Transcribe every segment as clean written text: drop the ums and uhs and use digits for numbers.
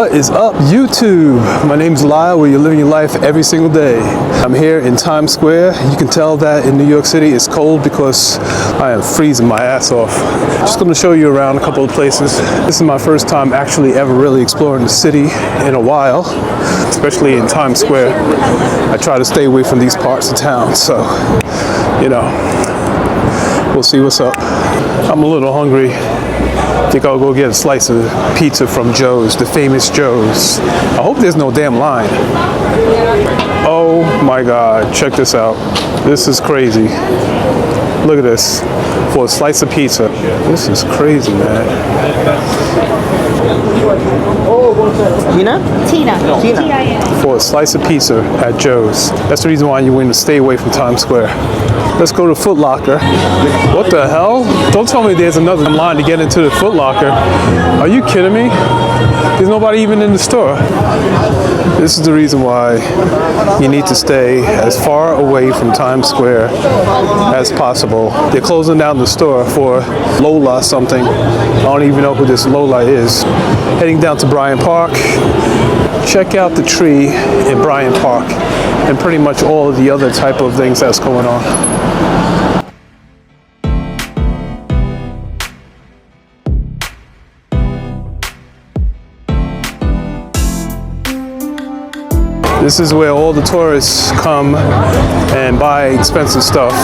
What is up, YouTube? My name's Lyle, where you're living your life every single day. I'm here in Times Square. You can tell that in New York City it's cold because I am freezing my ass off. Just going to show you around a couple of places. This is my first time actually ever really exploring the city in a while, especially in Times Square. I try to stay away from these parts of town, so, you know, we'll see what's up. I'm a little hungry. I think I'll go get a slice of pizza from Joe's, the famous Joe's. I hope there's no damn line. Oh my God, check this out. This is crazy. Look at this, for a slice of pizza. This is crazy, man. Tina? For a slice of pizza at Joe's. That's the reason why you want to stay away from Times Square. Let's go to Foot Locker. What the hell? Don't tell me there's another line to get into the Foot Locker. Are you kidding me? There's nobody even in the store. This is the reason why you need to stay as far away from Times Square as possible. They're closing down the store for Lola something. I don't even know who this Lola is. Heading down to Bryant Park. Check out the tree in Bryant Park and pretty much all of the other type of things that's going on. This is where all the tourists come and buy expensive stuff.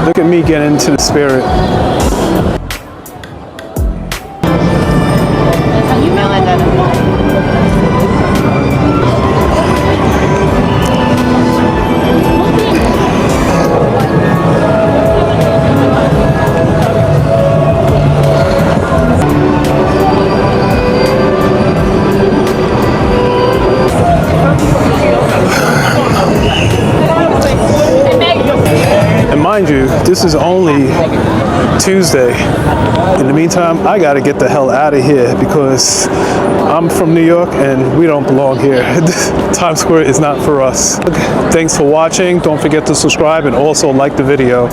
Look at me getting into the spirit. Mind you, this is only Tuesday. In the meantime, I gotta get the hell out of here because I'm from New York and we don't belong here. Times Square is not for us. Thanks for watching. Don't forget to subscribe and also like the video.